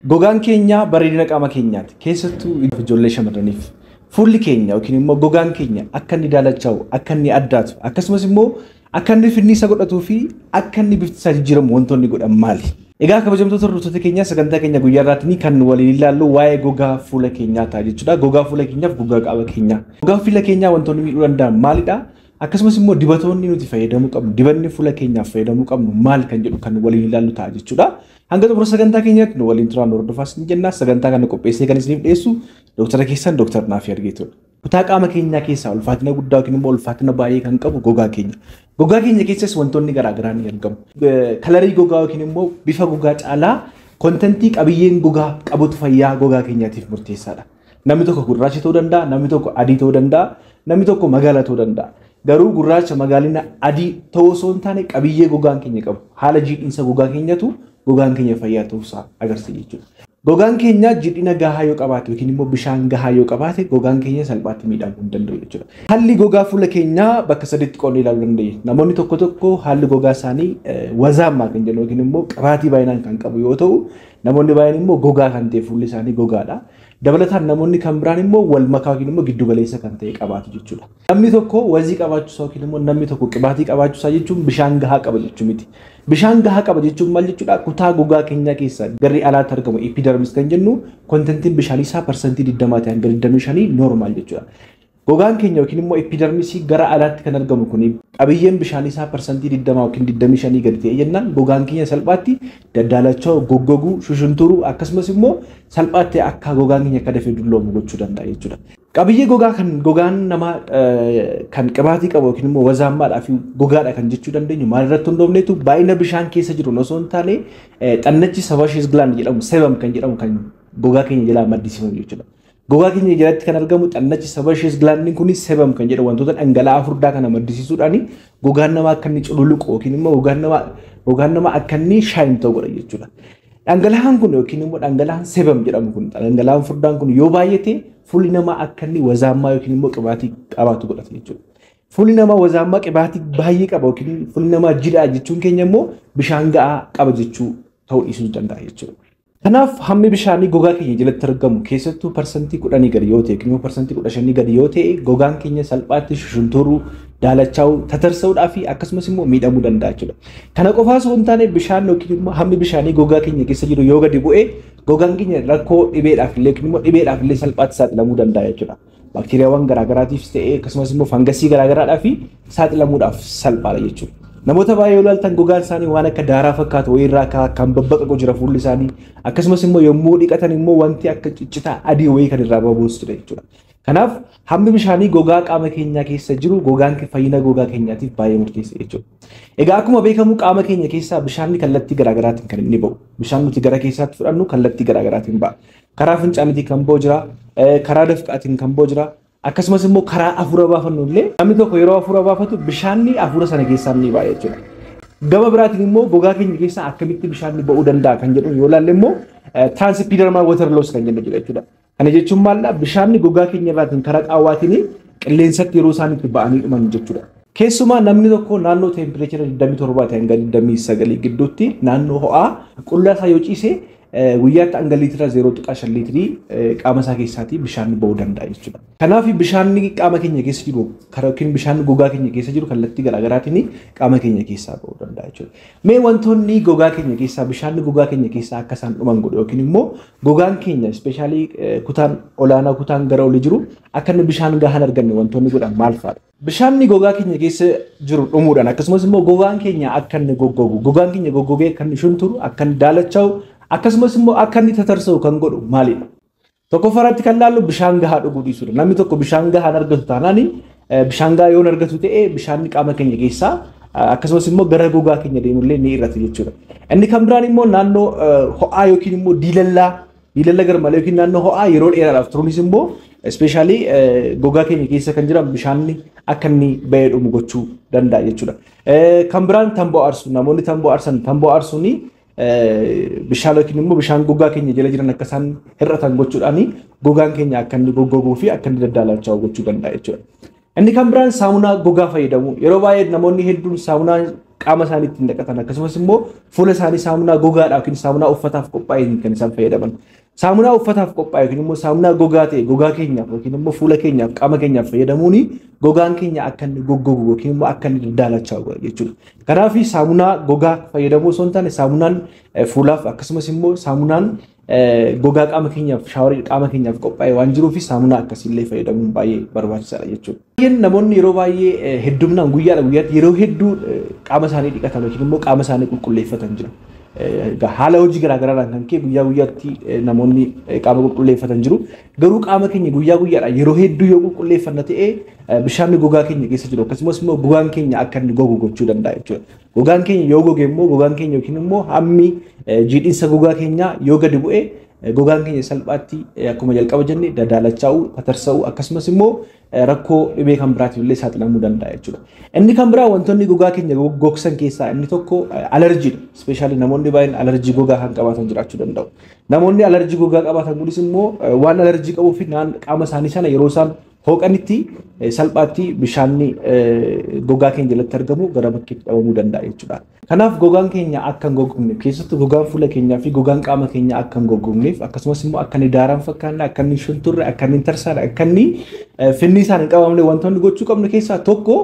Gogaan keenya bareedina qaama keenyaati. Keessattuu ijoollee shamarraniif fuulli keenya yookiin immoo gogaan keenya akka inni daalachaa'u, akka inni addaatu, akkasumas immoo akka inni finniisa godhatuu fi akka inni bifti isaa jijjiiramu wantoonni godhan maali? Egaa kabajamtoota hordoftoota keenyaa sagantaa keenya guyyaa irraatti kan waliin ilaallu waa'ee gogaa fuula keenyaa ta'a jechuudha. Gogaa fuula keenyaaf gogaa qaama keenyaa. Gogaa fuula keenyaa wantoonni miidhuu danda'an maalidha? Akkasumas immoo dibatoonni nuti fayyadamuu qabnu, dibanni fuula keenyaaf fayyadamuu qabnu maal kan jedhu kan waliin ilaallu ta'a jechuudha. Hanga xumura sagantaa keenyaatti nu waliin turaan hordofaas ni jenna. Sagantaa kana qopheessee kan isiniif dhiyeessu Dooktara keessan Dooktar Naafii Argeetudha. Kutaa qaama keenyaa keessaa ulfaatina guddaa yookiin immoo ulfaatina baay'ee kan qabu gogaa keenya. Gogaa keenya keessas wantoonni garaagaraa ni argamu. Kalarii gogaa yookiin immoo bifa gogaa caalaa kontentii qabiyyeen gogaa qabutu fayyaa gogaa keenyaatiif murteessaadha. Namni tokko gurraacha ta'uu danda'a, namni tokko adii ta'uu danda'a, namni tokko magaala ta'uu danda'a. Garuu gurraacha magaalina adii ta'uu osoo hin taane qabiyyee gogaan keenya qabu haala jiidhinsa gogaa keenyatu gogaan keenya fayyaa ta'uusaa agarsiisa jechuudha. Gogaan keenya jiidhina gahaa yoo qabaate yookiin immoo bishaan gahaa yoo qabaate gogaan keenya salphaatti miidhamuu hin danda'u jechuudha. Haalli gogaa fuula keenyaa bakka sadiitti qoodnee ilaaluu dandeenya. Namoonni tokko tokko haalli gogaa isaanii wazaammaa kan jennu yookiin immoo qabaatii baay'inaan kan qabu yoo ta'u, namoonni baay'een immoo gogaa kan ta'e fuulli isaanii gogaadha. Dabalataan namoonni kan biraan immoo wal makaa yookiin immoo giddu galeessa kan ta'e qabaatu jechuudha. Namni tokko wazii qabaachuusaa yookiin immoo namni tokko qibaatii qabaachuusaa jechuun bishaan gahaa qaba jechuu miti. Bishaan gahaa qaba jechuun maal jechuudha? Kutaa gogaa keenyaa keessaa garri alaatti argamu epidermis kan jennu kontentiin bishaan isaa parsantii 20 ta'an gara 25 normaal jechuudha. Gogaan keenya yookiin immoo epidermisii gara alaatti kan argamu kun qabiyyeen bishaan isaa parsantii 20 yookiin 25 gadi ta'e jennaan gogaan keenya salphaatti daddaalachuu, goggoguu, shushunturuu akkasumas immoo salphaatti akka gogaan keenya akka dafee dulloomu gochuu danda'a jechuudha. Qabiyyee gogaa kan gogaan namaa kan qibaatii qabu yookiin immoo wazaammaadhaa fi gogaadha kan jechuu dandeenyu maal irratti hundoofneetu baay'ina bishaan keessa jiru osoo hin taane xannachi sebaceous gland jedhamu sebum kan jedhamu kan gogaa keenya jalaa maddisiifamu jechuudha. Gogaa keenya jalatti kan argamu xannachi sebaceous gland kun sebum kan jedhamu wantoota dhangala'aa furdaa kana maddisiisuudhaan gogaan namaa akka inni cululuqu yookiin immoo gogaan namaa akka inni shine ta'u godha jechuudha. Dhangala'aan kun yookiin immoo dhangala'aan sebum jedhamu kun dhangala'aan furdaan kun yoo baay'ate fuulli namaa akka inni wazaammaa yookiin immoo qibaatii qabaatu godhata jechuudha. Fuulli namaa wazaammaa qibaatii baay'ee qaba yookiin fuulli namaa jidhaa jechuun keenya immoo bishaan ga'aa qaba jechuu ta'uu dhiisuu danda'a jechuudha. Kanaaf hammi bishaanii gogaa keenya jalatti argamu keessattuu parsantii 10 gadi yoo ta'e yookiin immoo parsantii 15 gadi yoo ta'e gogaan keenya salphaatti shushunturuu, daalachaa'uu, tatarsa'uudhaa fi akkasumas immoo miidhamuu danda'a jechuudha. Kana qofaa osoo hin taane bishaan yookiin immoo hammi bishaanii gogaa keenya keessa jiru yoo gadi bu'e gogaan keenya rakkoo dhibeedhaaf illee yookiin immoo dhibeedhaaf illee salphaatti saaxilamuu danda'a jechuudha. Baakteeriyaawwan garaagaraatiifis ta'ee akkasumas immoo fangasii garaagaraadhaa fi saaxilamuudhaaf salphaadha jechuudha. Namoota baay'ee yoo ilaaltan gogaan isaanii waan akka daaraa fakkaatu wayirraa kan babbaqaqu jira fuulli isaanii akkasumas immoo yommuu dhiqatan immoo wanti akka ciccitaa adii wayii kan irraa babuus jira jechuudha. Kanaaf hammi bishaanii gogaa qaama keenyaa keessa jiru gogaan fayyina gogaa keenyaatiif baay'ee murteessa jechuudha. Egaa akkuma beekamu qaama keenya keessaa bishaanni kallattii garaagaraatiin kan inni ba'u. Bishaan nuti gara keessaatti fudhannu kallattii garaagaraatiin ba'a. Karaa fincaaniitiin kan ba'u jira, karaa dafqaatiin kan ba'u jira. Akkasumas immoo karaa afuura baafannu illee namni tokko yeroo afuura baafatu bishaanni afuura sana keessaa ni ba'a jechuudha. Gama biraatiin immoo gogaa keenya keessaa akkamitti bishaanni ba'uu danda'a kan jedhu yoo ilaalle immoo transepidermal water loss kan jennu jechuudha. Kana jechuun maalidha? Bishaanni gogaa keenya irraatiin karaa qaawwaatiin qilleensatti yeroo isaan itti ba'anii dhuman jechuudha. Keessumaa namni tokko naannoo tempereechara 27 ta'e hanga 29 gidduutti naannoo ho'aa qullaa isaa yoo ciise guyyaatti hanga liitira 0.5 liitirii qaama isaa keessaatii bishaan ba'uu danda'a jechuudha. Kanaaf bishaanni qaama keenya keessa jiru yookiin bishaan gogaa keenya keessa jiru kallattii garaagaraatiin qaama keenya keessaa ba'uu danda'a jechuudha. Mee wantoonni gogaa keenya keessaa bishaanni gogaa keenya keessaa akka isaan dhuman godhu yookiin immoo gogaan keenya ispeeshaalii kutaan olaanaa kutaan gara olii jiru akka inni bishaan gahaan arganne wantoonni godhan maal fa'aadha? Bishaanni gogaa keenya keessa jiru dhumuudhaan akkasumas immoo gogaan keenya akka inni goggogu gogaan keenya goggogee akka inni shunturu akka inni daalachaa'u akkasumas immoo akka inni tatarsa'u kan godhu maalidha? Tokko faraatti kan laallu bishaan gahaa dhuguu dhiisuudha. Namni tokko bishaan gahaa argatu taanaan bishaan gahaa yoo argatu ta'e bishaan qaama keenya keessaa akkasumas immoo gara gogaa keenya deemullee ni irrata jechuudha. Inni kan biraan immoo naannoo ho'aa yookiin immoo diilalla garmalee yookiin naannoo ho'aa yeroo dheeraadhaaf turuunis immoo ispeeshaalii gogaa keenya keessa kan jiran bishaanni akka inni ba'ee dhumu gochuu danda'a jechuudha. Kan biraan tamboo aarsu namoonni tamboo aarsuun bishaan yookiin immoo bishaan gogaa keenya jala jiran akka isaan hir'atan gochuudhaan gogaan keenya akka inni goggoguu fi akka inni daddaalachaa gochuu danda'a jechuudha. Inni kan biraan saamunaa gogaa fayyadamu yeroo baay'ee namoonni hedduun saamunaa qaama isaaniitti hin dhaqatan akkasumas immoo fuula isaanii saamunaa gogaadhaa yookiin saamunaa uffataaf qophaa'e kan isaan fayyadaman. Saamunaa uffataaf qophaa'e yookiin immoo saamunaa gogaa ta'e gogaa keenyaaf yookiin immoo fuula keenyaaf qaama keenyaaf fayyadamuun gogaan keenya akka inni goggogu yookiin immoo akka inni daddaalachaa godha jechuudha. Kanaaf saamunaa gogaa fayyadamuu osoo hin taane saamunaan fuulaaf akkasumas immoo saamunaan gogaa qaama keenyaaf shaaworii qaama keenyaaf qophaa'e waan jiruuf saamunaa akkasiillee fayyadamuun baay'ee barbaachisaadha jechuudha. Namoonni yeroo baay'ee heddumnaan guyyaadhaa guyyaatti yeroo hedduu qaama isaanii dhiqatan yookiin immoo qaama isaanii qulqulleeffatan jiru. Haala hojii garaagaraadhaan kan ka'e guyyaa guyyaatti namoonni qaama qulqulleeffatan jiru. Garuu qaama keenya guyyaa guyyaadhaan yeroo hedduu yoo qulqulleeffanna ta'e bishaan gogaa keenya keessa jiru akkasumas immoo gogaan keenya akka inni gogu gochuu danda'a jechuudha. Gogaan keenya yoo goge immoo gogaan keenya yookiin immoo hammi jiidhinsa gogaa keenyaa yoo gadi bu'e gogaan keenya salphaatti akkuma jalqaba jenne daddaalacha'uu, tatarsa'uu akkasumas immoo rakkoo dhibee kan biraatiif illee saaxilamuu danda'a jechuudha. Inni kan biraa wantoonni gogaa keenya gogsan keessaa inni tokko alerjiidha. Ispeeshaalii namoonni baay'een alerjii gogaa kan qabaatan jiraachuu danda'u. Namoonni alerjii gogaa qabaatan kunis immoo waan alerjii qabuuf qaama isaanii sana yeroo isaan hooqanitti salphaatti bishaanni gogaa keenya jalatti argamu gara bakkeetti dhabamuu danda'a jechuudha. Kanaaf gogaan keenya akka hin goggogneef keessattuu gogaan fuula keenyaa fi gogaan qaama keenyaa akka hin goggogneef akkasumas immoo akka inni daaraan fakkaanne akka inni shunturre akka inni tarsaadha akka inni finni isaan hin qabamne wantoonni gochuu qabnu keessaa tokko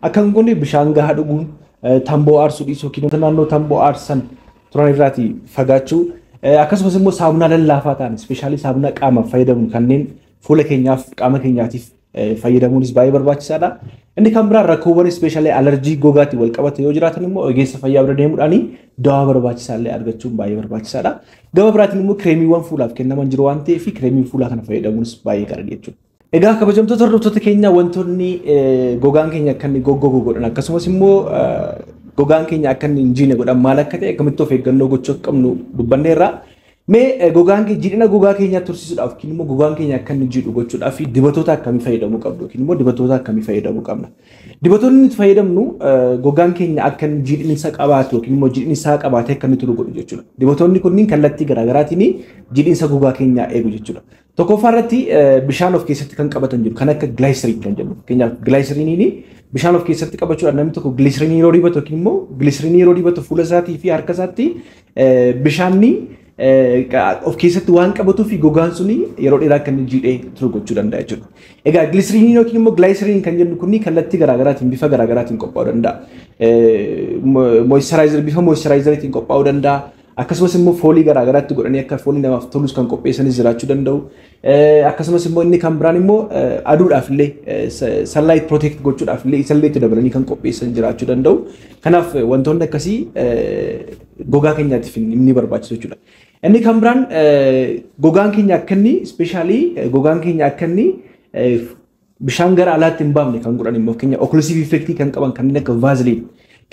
akka hin goone bishaan gahaa dhuguun tamboo aarsuu dhiisuu yookiin naannoo tamboo aarsan turan irraatii fagaachuu akkasumas immoo saamunaa lallaafaa ta'an ispeeshaalii saamunaa qaamaaf fayyadamu kanneen fuula keenyaaf qaama keenyaatiif fayyadamuunis baay'ee barbaachisaadha. Inni kan biraa rakkoowwan ispeeshaalii alerjii gogaatti wal qabate yoo jiraatan immoo ogeessa fayyaa bira deemuudhaan dawaa barbaachisaallee argachuun baay'ee barbaachisaadha. Gama biraatiin immoo kireemiiwwan fuulaaf kennaman jiru waan ta'eef kireemii fuulaa kana fayyadamuunis baay'ee gaariidha jechuudha. Egaa kabajamtoota hordoftoota keenya wantoonni gogaan keenya akka inni goggogu godhan akkasumas immoo gogaan keenya akka inni hin jiine godhan maal akka ta'e akkamitti of eeggannoo gochuu akka qabnu dubbanneerra. Mee gogaan keenya jiidhina gogaa keenyaa tursiisuudhaaf yookiin immoo gogaan keenya akka inni jiidhu gochuudhaaf dibatoota akkamii fayyadamuu qabdu yookiin immoo dibatoota akkamii fayyadamuu qabna. Dibatoonni nuti fayyadamnu gogaan keenya akka inni jiidhinsa qabaatu yookiin immoo jiidhinsa qabaatee akka inni turu godhu jechuudha. Dibatoonni kunniin kallattii garaagaraatiin jiidhinsa gogaa keenyaa eegu jechuudha. Tokkoffaa irratti bishaan of keessatti kan qabatan jiru kan akka gilaayisiriin kan jennu. Fakkeenyaaf gilaayisiriiniin bishaan of keessatti qabachuudhaan namni tokko gilaayisiriinii yeroo dibatu yookiin immoo gilaayisiriinii yeroo dibatu fuula isaatii fi harka isaatti bishaanni of keessatti waan qabatu fi gogaan suni yeroo dheeraa kan jiidhee turu gochuu danda'a jechuudha. Egaa gilaayisiriinii yookiin immoo gilaayisiriin kan jennu kunni kallattii garaagaraatiin bifa garaagaraatiin qophaa'uu danda'a. Moischuraayizer bifa moischuraayizeriitiin qophaa'uu danda'a. Akkasumas immoo foolii garaagaraatti godhanii akka foolii namaaf tolus kan qopheessanis jiraachuu danda'u. Akkasumas immoo inni kan biraan immoo aduudhaaf illee sunlight protect gochuudhaaf illee isallee itti dabalanii kan qopheessan jiraachuu danda'u. Kanaaf wantoonni akkasii gogaa keenyaatiif inni barbaachisu jechuudha. Inni kan biraan gogaan keenya akka inni ispeeshaalii gogaan keenya akka inni bishaan gara alaatti hin baafne kan godhan immoo fakkeenya occlusive effect kan qaban kanneen akka vaaziliin.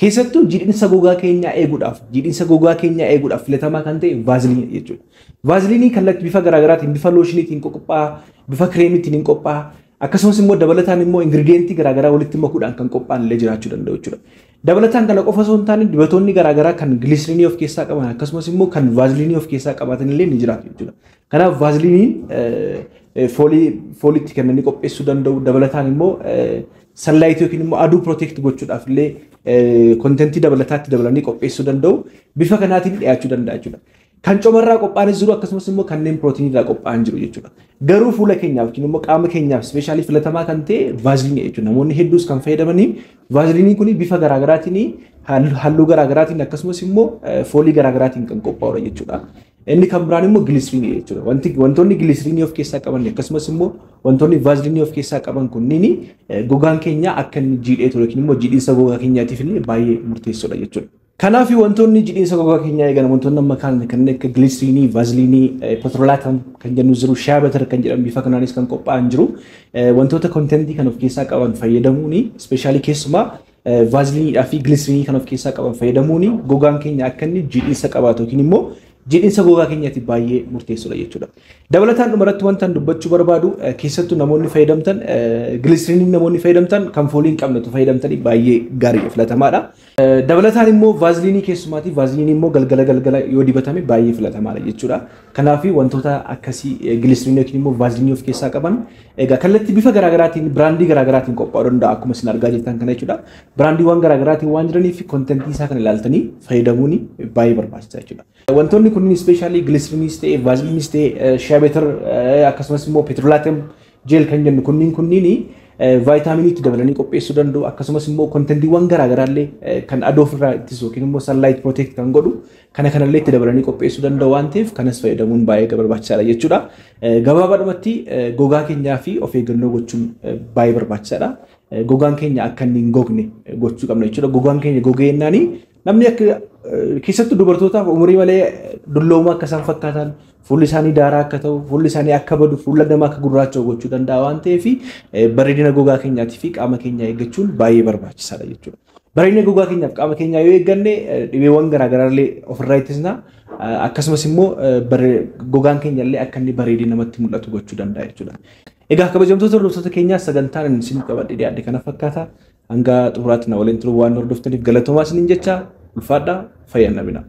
Keessattuu jiidhinsa gogaa keenyaa eeguudhaaf filatamaa kan ta'e vaaziliinii jechuudha. Vaaziliinii kallattii bifa garaagaraatiin bifa looshiiniitiin qophaa'a, bifa kireemiitiin hin qophaa'a. Akkasumas immoo dabalataan immoo ingiridiyentii garaagaraa walitti makuudhaan kan qophaa'an illee jiraachuu danda'u jechuudha. Dabalataan kana qofa osoo hin taane dibatoonni garaagaraa kan gilisiriinii of keessaa qaban akkasumas immoo kan vaaziliinii of keessaa qabaatan illee ni jiraatu jechuudha. Kanaaf vaaziliiniin fooliitti kennanii qopheessuu danda'u. Dabalataan immoo sunlight yookiin immoo aduu protect gochuudhaaf illee kontentii dabalataatti dabalanii qopheessuu danda'u. Bifa kanaatiin dhiyaachuu danda'a jechuudha. Kan comarraa qophaa'anis jiru akkasumas immoo kanneen pirootiiniirraa qophaa'an jiru jechuudha. Garuu fuula keenyaaf yookiin immoo qaama keenyaaf ispeeshaalii filatamaa kan ta'e vaaziliinii jechuudha. Namoonni hedduus kan fayyadamanii vaaziliiniin kun bifa garaagaraatiin halluu garaagaraatiin akkasumas immoo foolii garaagaraatiin kan qophaa'udha jechuudha. Inni kan biraan immoo gilisiriinii jechuudha. Wantoonni gilisiriinii of keessaa qaban akkasumas immoo wantoonni vaaziliinii of keessaa qaban kunniin gogaan keenya akka inni jiidhee ture yookiin immoo jiidhinsa gogaa keenyaatiif illee baay'ee murteessoodha jechuudha. Kanaaf wantoonni jiidhinsa gogaa keenyaa eegan wantoonni amma kanneen akka gilisiriinii, vaaziliinii, petrolaatam kan jennu jiru, shea batar kan jedhamu bifa kanaanis kan qophaa'an jiru. Wantoota kontentii kan of keessaa qaban fayyadamuun ispeeshaalii keessumaa vaaziliiniidhaa fi gilisiriinii kan of keessaa qaban fayyadamuun gogaan keenya akka inni jiidhinsa qabaatu yookiin immoo jiidhinsa gogaa keenyaatti baay'ee murteessoodha jechuudha. Dabalataan dhumarratti wanta dubbachuu barbaadu keessattuu namoonni fayyadamtan giliisiriinii namoonni fayyadamtan kan foolii hin qabnetu fayyadamtanii baay'ee gaarii filatamaadha. Dabalataan immoo vaaziliinii keessumaati vaaziliinii immoo galgala yoo dibatame baay'ee filatamaadha jechuudha. Kanaaf wantoota akkasii giliisiriinii yookiin immoo vaaziliinii of keessaa qaban egaa kallattii bifa garaagaraatiin biraandii garaagaraatiin qophaa'uu danda'a akkuma isin argaa jirtan kana jechuudha. Biraandiiwwan garaagaraatiin waan jiraniif kontentii isaa kana ilaaltanii fayyadamuun baay'ee barbaachisaa jechuudha. Wantoonni kunniin ispeeshaalii giliisiriiniis ta'e vaaziliiniis ta'e shaabeetar akkasumas immoo peetroolaatem jeel kan jennu kunniin vaayitaaminii itti dabalanii qopheessuu danda'u akkasumas immoo kontentiiwwan garaagaraallee kan aduu ofirraa ittisu yookiin immoo sunlight protect kan godhu kanallee itti dabalanii qopheessuu danda'u waan ta'eef kanas fayyadamuun baay'ee barbaachisaadha jechuudha. Gabaabaadhumatti gogaa keenyaa fi of eeggannoo gochuun baay'ee barbaachisaadha. Gogaan keenya akka inni hin gogne gochuu qabna jechuudha. Gogaan keenya gogee jennaani namni akka keessattuu dubartootaaf umurii malee dulloomaa akka isaan fakkaatan fuulli isaanii daaraa akka ta'u fuulli isaanii akka badu fuula namaa akka gurraacha'u gochuu danda'a waan ta'eef bareedina gogaa keenyaatii fi qaama keenyaa eeggachuun baay'ee barbaachisaadha jechuudha. Bareedina gogaa keenyaaf qaama keenyaa yoo eegganne dhibeewwan garaagaraallee ofirraa ittisna akkasumas immoo gogaan keenyallee akka inni bareedee namatti mul'atu gochuu danda'a jechuudha. Egaa kabajamtoota hordoftoota keenyaa sagantaan isin qabadhee dhiyaadhe kana fakkaata hanga xumuraatti na waliin turuu waan hordoftaniif galatoomaa isiniin jecha ulfaadhaa fayyaa nabina.